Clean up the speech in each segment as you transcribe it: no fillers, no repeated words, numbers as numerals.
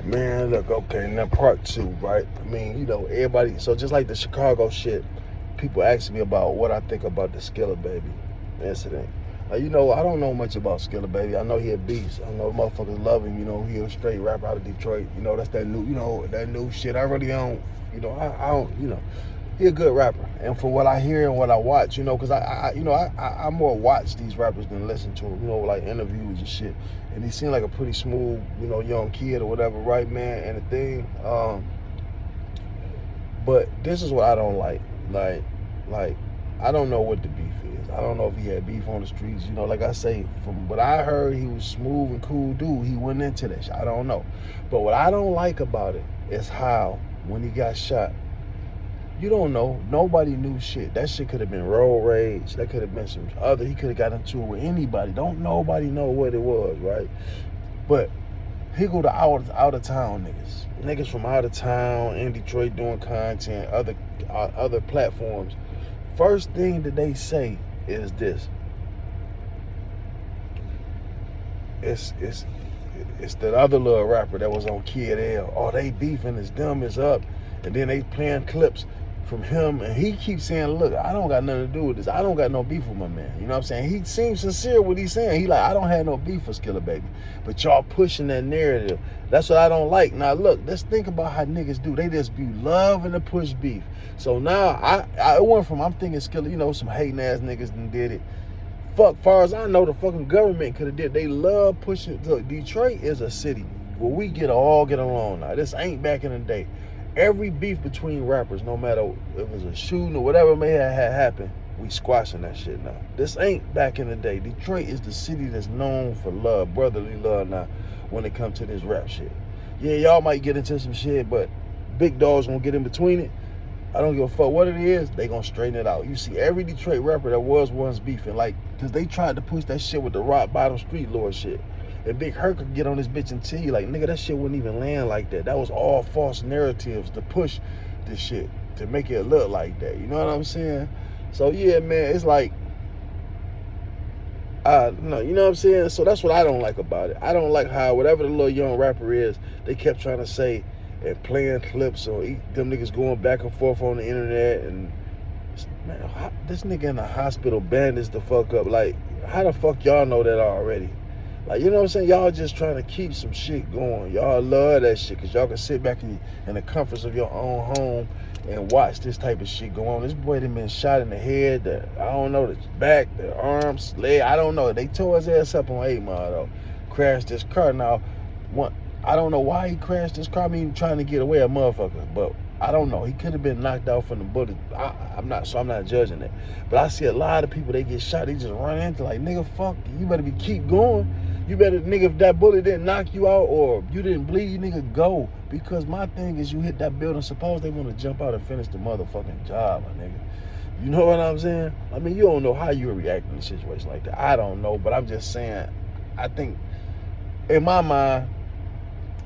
Man, look, okay, now part two, right? I mean, you know, everybody, so just like the Chicago shit, people ask me about what I think about the Skilla Baby incident. You know, I don't know much about Skilla Baby. I know he a beast. I know motherfuckers love him. You know, he a straight rapper out of Detroit. You know, that's that new, you know, that new shit. I really don't, you know, I don't, you know, he a good rapper. And from what I hear and what I watch, you know, because I more watch these rappers than listen to them, you know, like interviews and shit. And he seemed like a pretty smooth, you know, young kid or whatever, right, man? And the thing, but this is what I don't like, I don't know what the beef is. I don't know if he had beef on the streets. You know, like I say, from what I heard, he was smooth and cool dude. He went into that shit. I don't know. But what I don't like about it is how, when he got shot, you don't know. Nobody knew shit. That shit could have been road rage. That could have been some other. He could have got into it with anybody. Don't nobody know what it was, right? But he go to out of town niggas from out of town in Detroit doing content, other platforms. First thing that they say is this: it's that other little rapper that was on Kid L. Oh, they beefing, his dumb is up, and then they playing clips from him, and he keeps saying, look, I don't got nothing to do with this. I don't got no beef with my man. You know what I'm saying? He seems sincere what he's saying. He like, I don't have no beef with Skilla Baby. But y'all pushing that narrative. That's what I don't like. Now look, let's think about how niggas do. They just be loving to push beef. So now I went from, I'm thinking Skilla, you know, some hating ass niggas done did it. Fuck, far as I know, the fucking government could have did. They love pushing. Look, Detroit is a city where we all get along now. This ain't back in the day. Every beef between rappers, no matter if it was a shooting or whatever may have happened, we squashing that shit now. This ain't back in the day. Detroit is the city that's known for love, brotherly love now, when it comes to this rap shit. Yeah, y'all might get into some shit, but big dogs gonna get in between it. I don't give a fuck what it is, they gonna straighten it out. You see every Detroit rapper that was once beefing, like, cause they tried to push that shit with the rock bottom street lord shit. And Big Herc could get on this bitch and tell you, like, nigga, that shit wouldn't even land like that. That was all false narratives to push this shit, to make it look like that. You know what I'm saying? So yeah, man, it's like, no, you know what I'm saying? So that's what I don't like about it. I don't like how whatever the little young rapper is, they kept trying to say and playing clips or them niggas going back and forth on the internet, and man, this nigga in the hospital bandaged the fuck up. Like, how the fuck y'all know that already? Like, you know what I'm saying? Y'all just trying to keep some shit going. Y'all love that shit because y'all can sit back in the comforts of your own home and watch this type of shit go on. This boy done been shot in the head, I don't know, the back, the arms, leg, I don't know. They tore his ass up on 8 Mile though. Crashed this car. Now, I don't know why he crashed this car. I mean, trying to get away a motherfucker, but I don't know. He could have been knocked out from the bullet. I'm not judging it. But I see a lot of people, they get shot, they just run into like, nigga, fuck, you better keep going. You better, nigga, if that bullet didn't knock you out or you didn't bleed, nigga, go. Because my thing is, you hit that building, suppose they want to jump out and finish the motherfucking job, my nigga. You know what I'm saying? I mean, you don't know how you would react in a situation like that. I don't know, but I'm just saying, I think, in my mind,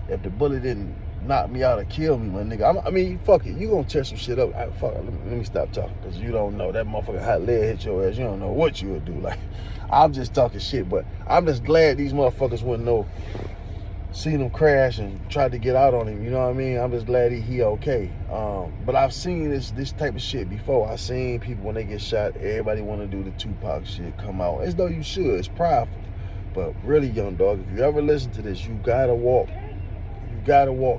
if the bullet didn't knock me out or kill me, my nigga, I mean, fuck it. You gonna tear some shit up. Fuck it. Let me stop talking, because you don't know. That motherfucking hot lead hit your ass. You don't know what you would do. Like, I'm just talking shit, but I'm just glad these motherfuckers wouldn't know. Seen him crash and tried to get out on him. You know what I mean? I'm just glad he okay. But I've seen this type of shit before. I've seen people, when they get shot, everybody want to do the Tupac shit, come out. As though you should. It's prideful. But really, young dog, if you ever listen to this, you gotta walk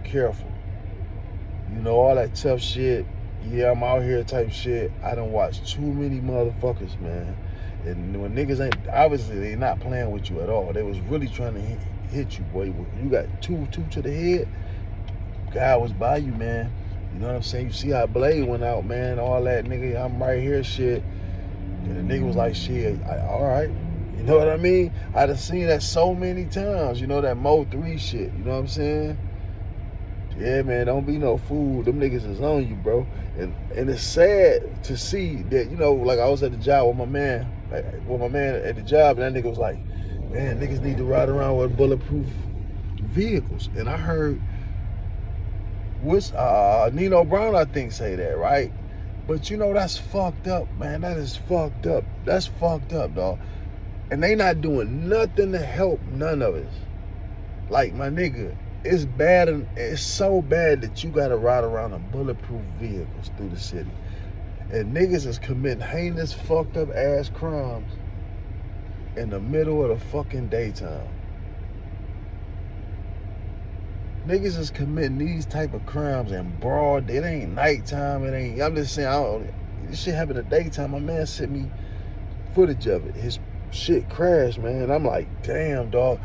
careful. You know, all that tough shit, yeah, I'm out here type shit. I done watched too many motherfuckers, man. And when niggas ain't, obviously they not playing with you at all. They was really trying to hit you, boy. You got two to the head, guy was by you, man. You know what I'm saying? You see how Blade went out, man, all that, nigga, I'm right here shit. And the nigga was like, shit, all right. You know what I mean? I done seen that so many times, you know, that Mo 3 shit, you know what I'm saying? Yeah, man, don't be no fool. Them niggas is on you, bro. And it's sad to see that, you know, like I was at the job with my man at the job, and that nigga was like, man, niggas need to ride around with bulletproof vehicles. And I heard Nino Brown, I think, say that, right? But you know, that's fucked up, man. That is fucked up. That's fucked up, dog. And they not doing nothing to help none of us. Like, my nigga, it's bad, and it's so bad that you gotta ride around in bulletproof vehicles through the city. And niggas is committing heinous, fucked up ass crimes in the middle of the fucking daytime. Niggas is committing these type of crimes in broad. It ain't nighttime. It ain't. I'm just saying. This shit happened in the daytime. My man sent me footage of it. His shit crashed, man. I'm like, damn, dog.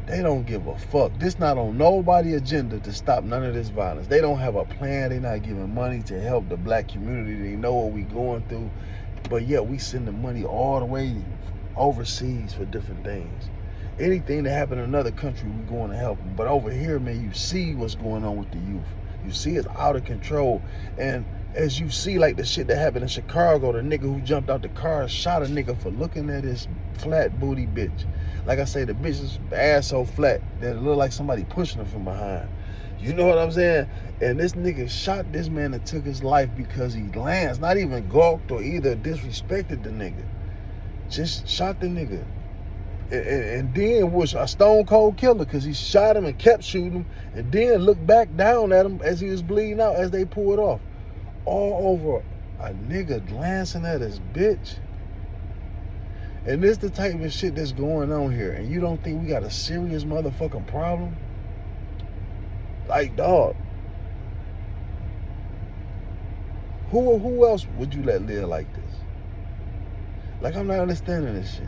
They don't give a fuck. This not on nobody's agenda to stop none of this violence. They don't have a plan. They not giving money to help the black community. They know what we going through, but yet we sending money all the way overseas for different things. Anything that happened in another country, we going to help them. But over here, man, you see what's going on with the youth. You see it's out of control. And as you see, like the shit that happened in Chicago, the nigga who jumped out the car shot a nigga for looking at his flat booty bitch. Like I say, the bitch is ass so flat that it looked like somebody pushing her from behind. You know what I'm saying? And this nigga shot this man and took his life because he lands, not even gawked or either disrespected the nigga. Just shot the nigga. And then was a stone cold killer because he shot him and kept shooting him and then looked back down at him as he was bleeding out as they pulled off. All over a nigga glancing at his bitch. And this the type of shit that's going on here. And you don't think we got a serious motherfucking problem? Like, dog. Who else would you let live like this? Like, I'm not understanding this shit.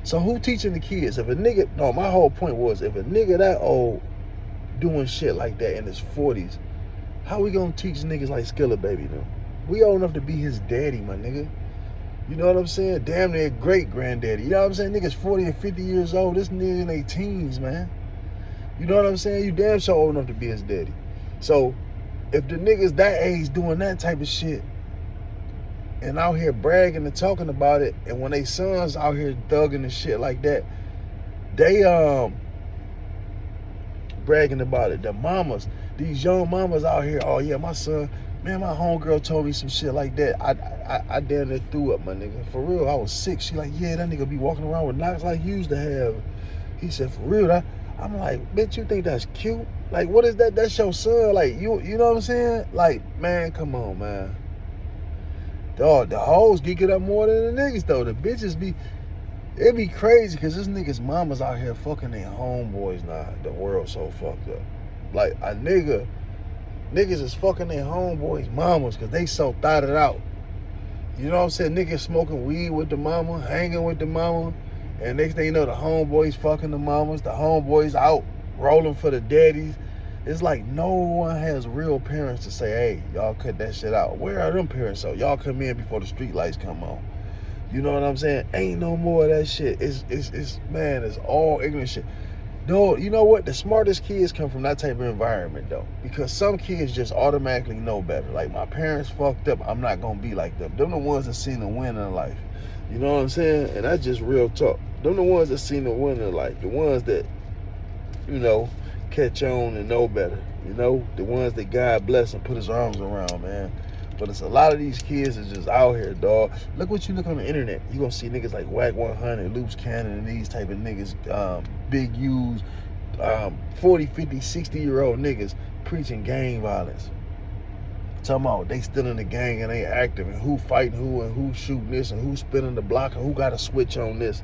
So who teaching the kids? If a nigga, no, my whole point was, if a nigga that old doing shit like that in his 40s, how we gonna teach niggas like Skilla Baby them? We old enough to be his daddy, my nigga. You know what I'm saying? Damn near great granddaddy. You know what I'm saying? Niggas 40 and 50 years old. This nigga in their teens, man. You know what I'm saying? You damn sure old enough to be his daddy. So if the niggas that age doing that type of shit and out here bragging and talking about it, and when they sons out here thugging and shit like that, they bragging about it. The mamas, these young mamas out here, oh yeah, my son, man, my homegirl told me some shit like that. I damn near threw up, my nigga. For real, I was sick. She like, yeah, that nigga be walking around with knocks like you used to have. He said, for real, I'm like, bitch, you think that's cute? Like, what is that? That's your son. Like, you know what I'm saying? Like, man, come on, man. Dog, the hoes geek it up more than the niggas, though. The bitches be, it be crazy, because this niggas mamas out here fucking their homeboys now. The world so fucked up. Like, a niggas is fucking their homeboys mamas, because they so thought it out. You know what I'm saying? Niggas smoking weed with the mama, hanging with the mama, and next thing you know, the homeboys fucking the mamas, the homeboys out rolling for the daddies. It's like no one has real parents to say, hey, y'all cut that shit out. Where are them parents at? Y'all come in before the street lights come on. You know what I'm saying? Ain't no more of that shit. It's man, it's all ignorant shit. No, you know what? The smartest kids come from that type of environment, though. Because some kids just automatically know better. Like, my parents fucked up, I'm not gonna be like them. Them the ones that seen the win in life. You know what I'm saying? And that's just real talk. Them the ones that seen the win in life. The ones that, you know, catch on and know better. You know? The ones that God bless and put his arms around, man. But it's a lot of these kids is just out here, dog. Look what you look on the internet. You gonna see niggas like Whack 100, Loops Cannon, and these type of niggas, Big U's, 40, 50, 60-year-old niggas preaching gang violence. Talking about they still in the gang and they active, and who fighting who, and who shooting this, and who spinning the block, and who got a switch on this.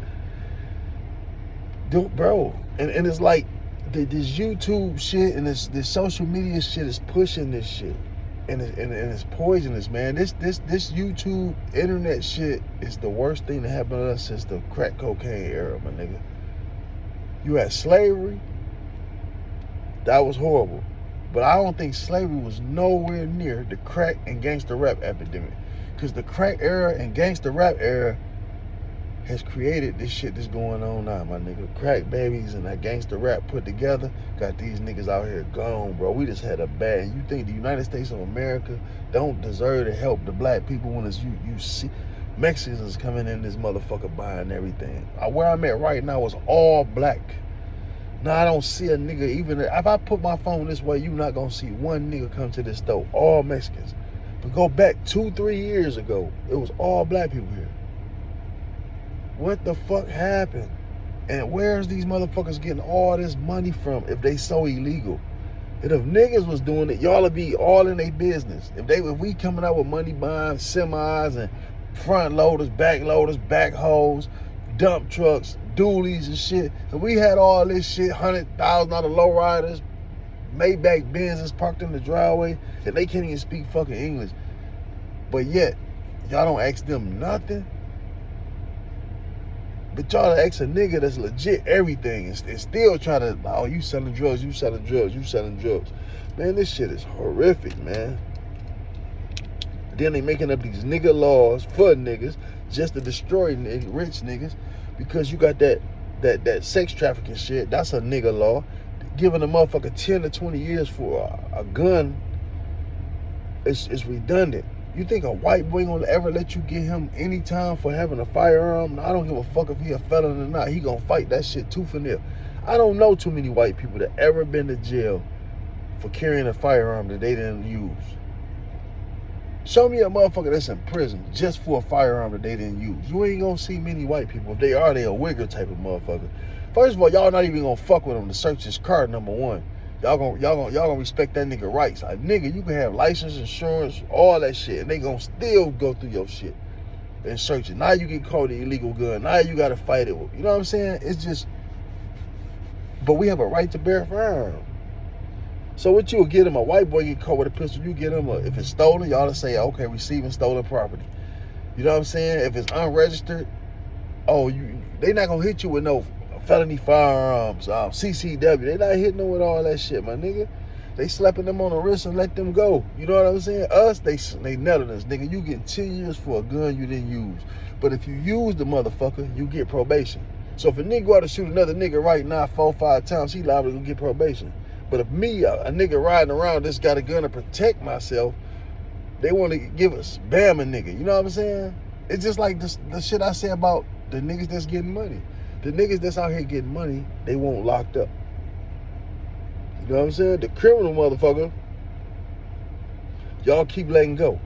Dude, bro, and it's like this YouTube shit and this social media shit is pushing this shit. And it's poisonous, man. This YouTube internet shit is the worst thing that happened to us since the crack cocaine era, my nigga. You had slavery. That was horrible. But I don't think slavery was nowhere near the crack and gangster rap epidemic. Because the crack era and gangster rap era has created this shit that's going on now, my nigga. Crack babies and that gangster rap put together got these niggas out here gone, bro. We just had a bad. And you think the United States of America don't deserve to help the black people when it's you see Mexicans coming in this motherfucker buying everything. Where I'm at right now is all black. Now I don't see a nigga, even if I put my phone this way, you not gonna see one nigga come to this store. All Mexicans. But go back 2-3 years ago, it was all black people here. What the fuck happened? And where's these motherfuckers getting all this money from if they so illegal? And if niggas was doing it, y'all would be all in their business. If we coming out with money buying semis and front loaders, backhoes, dump trucks, dualies and shit, if we had all this shit, $100,000 lowriders, Maybach Benzes parked in the driveway, and they can't even speak fucking English. But yet, y'all don't ask them nothing. But y'all ask a nigga that's legit everything and still try to, oh, you selling drugs, you selling drugs, you selling drugs. Man, this shit is horrific, man. Then they making up these nigga laws for niggas just to destroy rich niggas because you got that sex trafficking shit. That's a nigga law. Giving a motherfucker 10 to 20 years for a gun is redundant. You think a white boy gonna ever let you get him any time for having a firearm? I don't give a fuck if he a felon or not. He gonna fight that shit tooth and nail. I don't know too many white people that ever been to jail for carrying a firearm that they didn't use. Show me a motherfucker that's in prison just for a firearm that they didn't use. You ain't gonna see many white people. If they are, they a wigger type of motherfucker. First of all, y'all not even gonna fuck with him to search his car, number one. Y'all gonna respect that nigga rights. Like, nigga, you can have license, insurance, all that shit, and they gonna still go through your shit and search it. Now you get caught with an illegal gun. Now you gotta fight it. You know what I'm saying? It's just, but we have a right to bear a firearm. So what you would get him, a white boy get caught with a pistol, you get him if it's stolen, y'all to say, okay, receiving stolen property. You know what I'm saying? If it's unregistered, they not gonna hit you with no felony firearms, CCW. They not hitting them with all that shit, my nigga. They slapping them on the wrist and let them go. You know what I'm saying? Us, they netted us, nigga. You get 10 years for a gun you didn't use. But if you use the motherfucker, you get probation. So if a nigga go out to shoot another nigga right now 4 or 5 times, he liable to get probation. But if me, a nigga riding around just got a gun to protect myself, they want to give us bam a nigga. You know what I'm saying? It's just like the shit I say about the niggas that's getting money. The niggas that's out here getting money, they won't locked up. You know what I'm saying? The criminal motherfucker, y'all keep letting go.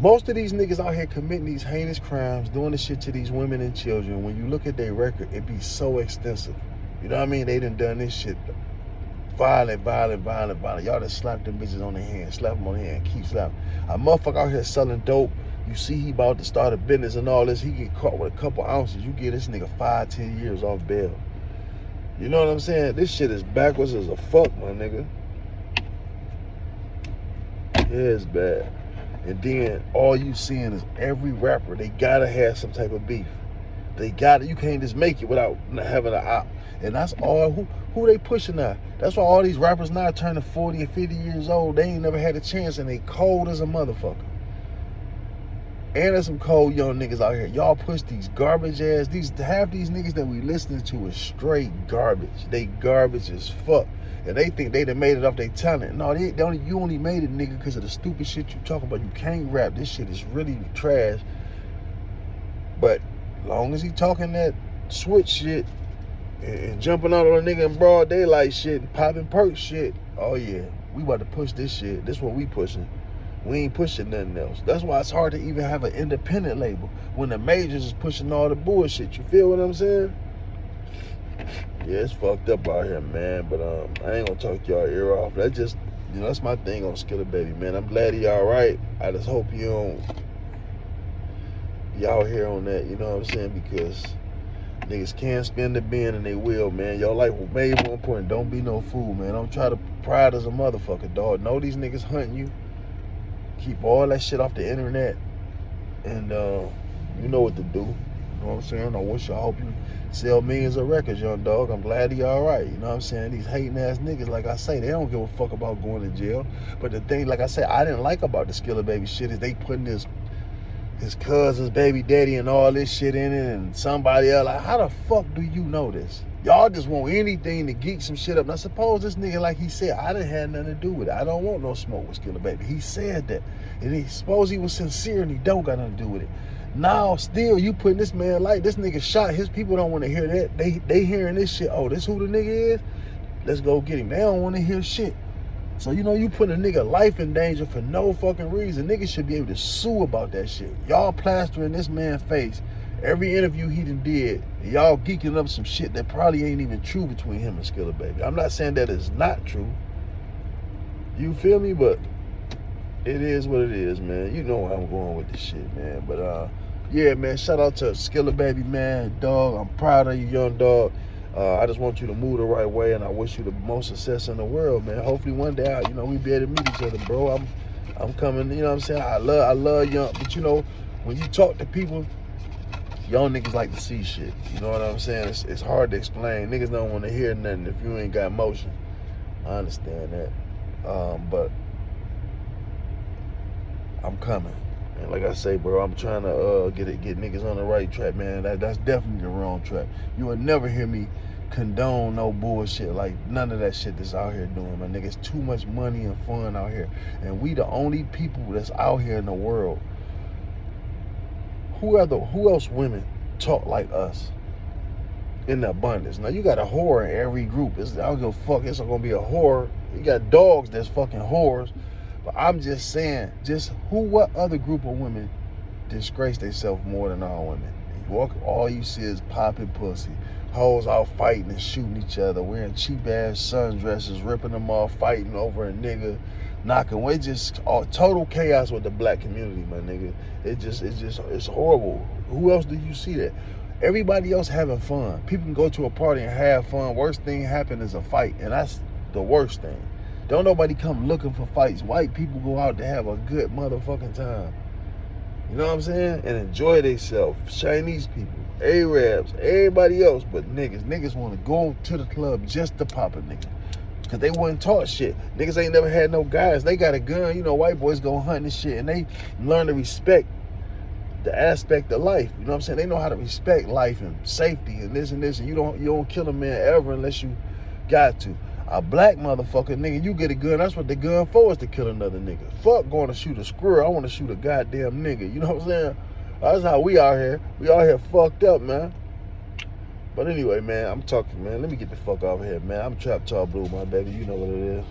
Most of these niggas out here committing these heinous crimes, doing this shit to these women and children, when you look at their record, it be so extensive. You know what I mean? They done this shit. Violent. Y'all just slap them bitches on their hand, slap them on the hand, keep slapping. A motherfucker out here selling dope, you see he about to start a business and all this, he get caught with a couple ounces, you get this nigga 5-10 years off bail. You know what I'm saying? This shit is backwards as a fuck, my nigga. Yeah, it's bad. And then all you seeing is every rapper, they gotta have some type of beef. They got it. You can't just make it without having an op. And that's all who they pushing now. That's why all these rappers now turning 40 and 50 years old, they ain't never had a chance and they cold as a motherfucker. And there's some cold young niggas out here. Y'all push these garbage ass, half these niggas that we listening to is straight garbage. They garbage as fuck. And they think they done made it off their talent. No, you only made it, nigga, because of the stupid shit you talking about. You can't rap. This shit is really trash. But long as he talking that switch shit and jumping out on a nigga in broad daylight shit and popping perk shit, oh yeah, we about to push this shit. This what we pushing. We ain't pushing nothing else. That's why it's hard to even have an independent label when the majors is pushing all the bullshit. You feel what I'm saying? Yeah, it's fucked up out here, man. But I ain't gonna talk y'all ear off. That's just, that's my thing on Skilla Baby, man. I'm glad he all right. I just hope you don't be out here on that, you know what I'm saying? Because niggas can spin the bin and they will, man. Your life was made more important. Don't be no fool, man. Don't try to pride as a motherfucker, dog. Know these niggas hunting you. Keep all that shit off the internet. And you know what to do. You know what I'm saying? I hope you sell millions of records, young dog. I'm glad he all right. You know what I'm saying? These hating ass niggas, like I say, they don't give a fuck about going to jail. But the thing, like I said, I didn't like about the Skilla Baby shit is they putting his cousin's baby daddy and all this shit in it and somebody else. Like, how the fuck do you know this? Y'all just want anything to geek some shit up. Now, suppose this nigga, like he said, I didn't have nothing to do with it. I don't want no smoke with Skilla Baby. He said that. And suppose he was sincere and he don't got nothing to do with it. Now, still, you putting this man like, this nigga shot. His people don't want to hear that. They hearing this shit. Oh, this who the nigga is? Let's go get him. They don't want to hear shit. So, you put a nigga life in danger for no fucking reason. Niggas should be able to sue about that shit. Y'all plastering this man's face Every interview he done did, y'all geeking up some shit that probably ain't even true between him and Skilla Baby. I'm not saying that it's not true. You feel me? But it is what it is, man. You know where I'm going with this shit, man. But yeah, man, shout out to Skilla Baby, man. Dog, I'm proud of you, young dog. I just want you to move the right way, and I wish you the most success in the world, man. Hopefully one day, we be able to meet each other, bro. I'm coming, you know what I'm saying? I love young, but you know, when you talk to people, young niggas like to see shit. You know what I'm saying? It's hard to explain. Niggas don't want to hear nothing if you ain't got motion. I understand that. But I'm coming. And like I say, bro, I'm trying to get niggas on the right track, man. That's definitely the wrong track. You will never hear me condone no bullshit, like none of that shit that's out here doing, my nigga. It's too much money and fun out here. And we the only people that's out here in the world. Who else women talk like us in the abundance? Now you got a whore in every group. I don't give a fuck. It's not gonna be a whore. You got dogs that's fucking whores. But I'm just saying, what other group of women disgrace themselves more than our women? You walk, all you see is popping pussy. Hoes out fighting and shooting each other, wearing cheap ass sundresses, ripping them off, fighting over a nigga, knocking away. Just all total chaos with the black community, my nigga. It's horrible. Who else do you see that? Everybody else having fun. People can go to a party and have fun. Worst thing happen is a fight, and that's the worst thing. Don't nobody come looking for fights. White people go out to have a good motherfucking time. You know what I'm saying? And enjoy themselves. Chinese people, Arabs, everybody else, but niggas. Niggas want to go to the club just to pop a nigga. Because they wasn't taught shit. Niggas ain't never had no guys. They got a gun. You know, white boys go hunting and shit. And they learn to respect the aspect of life. You know what I'm saying? They know how to respect life and safety and this and this. And you don't kill a man ever unless you got to. A black motherfucker, nigga, you get a gun, that's what the gun for, is to kill another nigga. Fuck going to shoot a squirrel, I want to shoot a goddamn nigga. You know what I'm saying? That's how we out here. We out here fucked up, man. But anyway, man, I'm talking, man. Let me get the fuck out of here, man. I'm Trap Tall Blue, my baby. You know what it is.